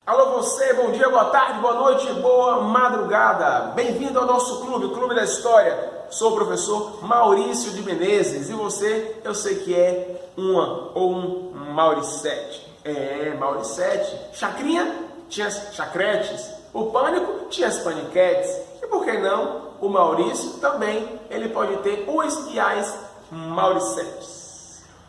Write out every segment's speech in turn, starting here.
Alô você, bom dia, boa tarde, boa noite, boa madrugada. Bem-vindo ao nosso clube, o Clube da História. Sou o professor Maurício de Menezes e você, eu sei que é um Mauricete. Mauricete. Chacrinha tinha as chacretes, o Pânico tinha as paniquetes. E por que não, o Maurício também, ele pode ter os e as Mauricetes.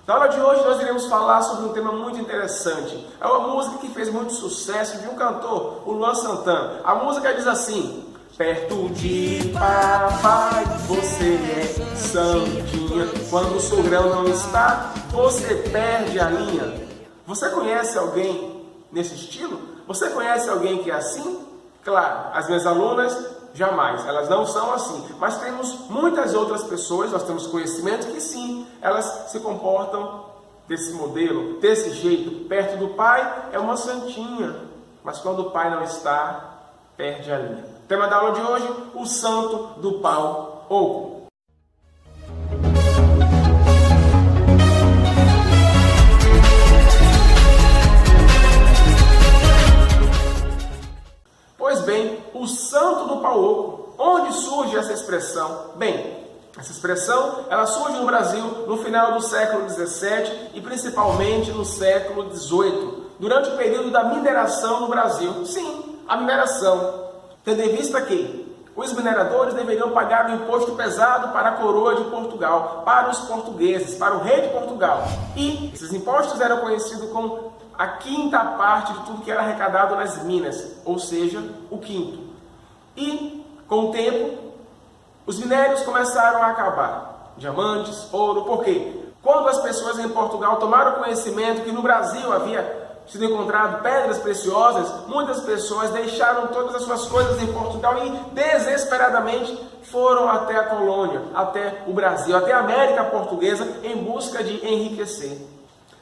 Na aula de hoje nós iremos falar sobre um tema muito interessante. É uma música que fez muito sucesso de um cantor, o Luan Santana. A música diz assim: perto de papai você é santinha, quando o sogrão não está, você perde a linha. Você conhece alguém nesse estilo? Você conhece alguém que é assim? Claro, as minhas alunas jamais, elas não são assim, mas temos muitas outras pessoas, nós temos conhecimento que sim, elas se comportam desse modelo, desse jeito. Perto do pai é uma santinha, mas quando o pai não está, perde a linha. Tema da aula de hoje, o santo do pau oco. Pois bem, o santo do pau oco. Onde surge essa expressão? Bem, essa expressão ela surge no Brasil no final do século XVII e principalmente no século XVIII, durante o período da mineração no Brasil. Sim, a mineração, tendo em vista que os mineradores deveriam pagar um imposto pesado para a coroa de Portugal, para os portugueses, para o rei de Portugal. E esses impostos eram conhecidos como a quinta parte de tudo que era arrecadado nas minas, ou seja, o quinto. E, com o tempo, os minérios começaram a acabar. Diamantes, ouro, por quê? Quando as pessoas em Portugal tomaram conhecimento que no Brasil havia sido encontrado pedras preciosas, muitas pessoas deixaram todas as suas coisas em Portugal e desesperadamente foram até a colônia, até o Brasil, até a América Portuguesa em busca de enriquecer.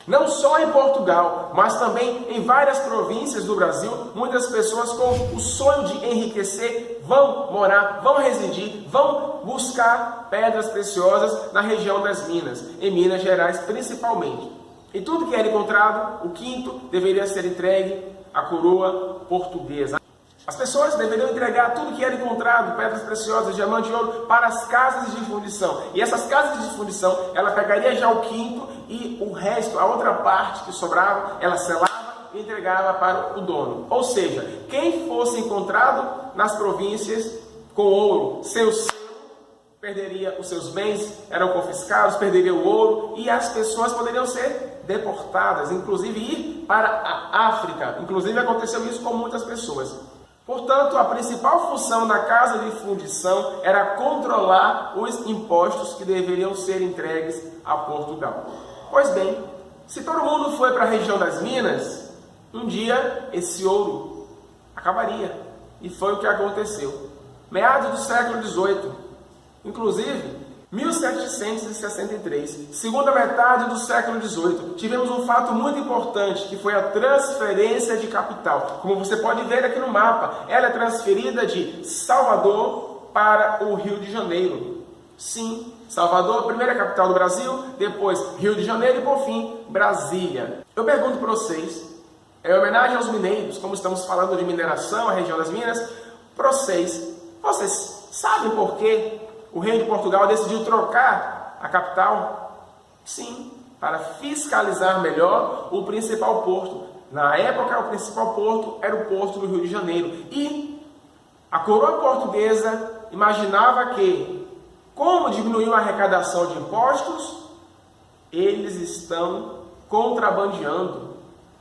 Não só em Portugal, mas também em várias províncias do Brasil, muitas pessoas com o sonho de enriquecer vão morar, vão residir, vão buscar pedras preciosas na região das Minas, em Minas Gerais principalmente. E tudo que era encontrado, o quinto, deveria ser entregue à coroa portuguesa. As pessoas deveriam entregar tudo que era encontrado, pedras preciosas, diamante e ouro, para as casas de fundição. E essas casas de fundição, ela pegaria já o quinto e o resto, a outra parte que sobrava, ela selava e entregava para o dono. Ou seja, quem fosse encontrado nas províncias com ouro, sem o selo, perderia os seus bens, eram confiscados, perderia o ouro e as pessoas poderiam ser deportadas, inclusive ir para a África. Inclusive aconteceu isso com muitas pessoas. Portanto, a principal função da casa de fundição era controlar os impostos que deveriam ser entregues a Portugal. Pois bem, se todo mundo foi para a região das Minas, um dia esse ouro acabaria. E foi o que aconteceu. Meados do século XVIII, inclusive 1763, segunda metade do século XVIII, tivemos um fato muito importante, que foi a transferência de capital. Como você pode ver aqui no mapa, ela é transferida de Salvador para o Rio de Janeiro. Sim, Salvador, a primeira capital do Brasil, depois Rio de Janeiro e, por fim, Brasília. Eu pergunto para vocês, em homenagem aos mineiros, como estamos falando de mineração, a região das Minas, para vocês sabem por quê o rei de Portugal decidiu trocar a capital? Sim, para fiscalizar melhor o principal porto. Na época, o principal porto era o porto do Rio de Janeiro. E a coroa portuguesa imaginava que, como diminuiu a arrecadação de impostos, eles estão contrabandeando.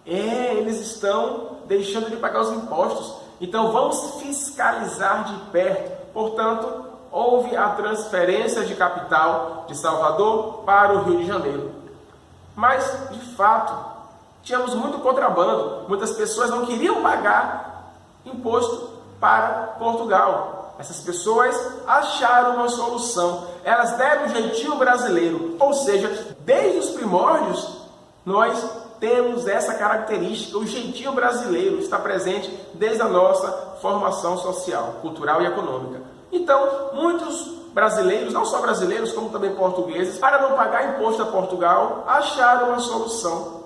Eles estão deixando de pagar os impostos. Então, vamos fiscalizar de perto. Portanto, houve a transferência de capital de Salvador para o Rio de Janeiro. Mas, de fato, tínhamos muito contrabando. Muitas pessoas não queriam pagar imposto para Portugal. Essas pessoas acharam uma solução. Elas deram um jeitinho brasileiro. Ou seja, desde os primórdios, nós temos essa característica. O jeitinho brasileiro está presente desde a nossa formação social, cultural e econômica. Então, muitos brasileiros, não só brasileiros, como também portugueses, para não pagar imposto a Portugal, acharam uma solução.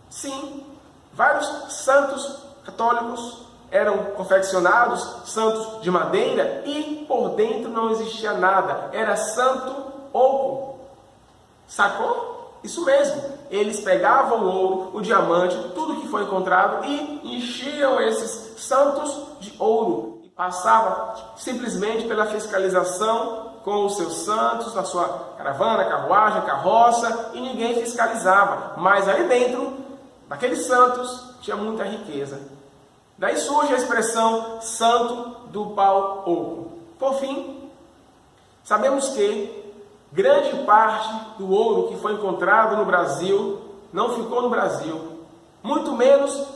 Sim, vários santos católicos eram confeccionados, santos de madeira, e por dentro não existia nada, era santo oco. Sacou? Isso mesmo. Eles pegavam o ouro, o diamante, tudo que foi encontrado e enchiam esses santos de ouro. E passava simplesmente pela fiscalização com os seus santos, na sua caravana, carruagem, carroça, e ninguém fiscalizava. Mas aí dentro, daqueles santos, tinha muita riqueza. Daí surge a expressão santo do pau oco. Por fim, sabemos que grande parte do ouro que foi encontrado no Brasil não ficou no Brasil, muito menos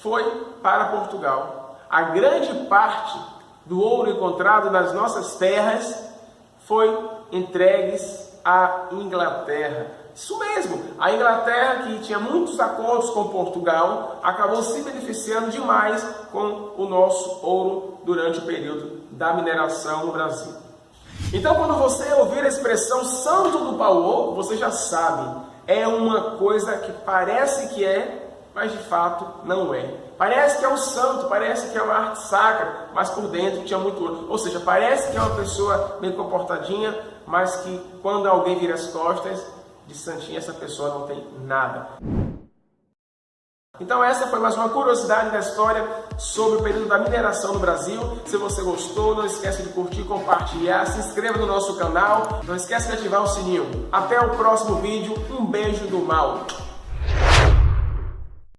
foi para Portugal. A grande parte do ouro encontrado nas nossas terras foi entregues à Inglaterra. Isso mesmo, a Inglaterra, que tinha muitos acordos com Portugal, acabou se beneficiando demais com o nosso ouro durante o período da mineração no Brasil. Então, quando você ouvir a expressão santo do pau oco, você já sabe, é uma coisa que parece que é, mas de fato não é. Parece que é um santo, parece que é uma arte sacra, mas por dentro tinha muito ouro. Ou seja, parece que é uma pessoa bem comportadinha, mas que quando alguém vira as costas, de santinha, essa pessoa não tem nada. Então essa foi mais uma curiosidade da história sobre o período da mineração no Brasil. Se você gostou, não esquece de curtir, compartilhar, se inscreva no nosso canal, não esquece de ativar o sininho. Até o próximo vídeo, um beijo do mal.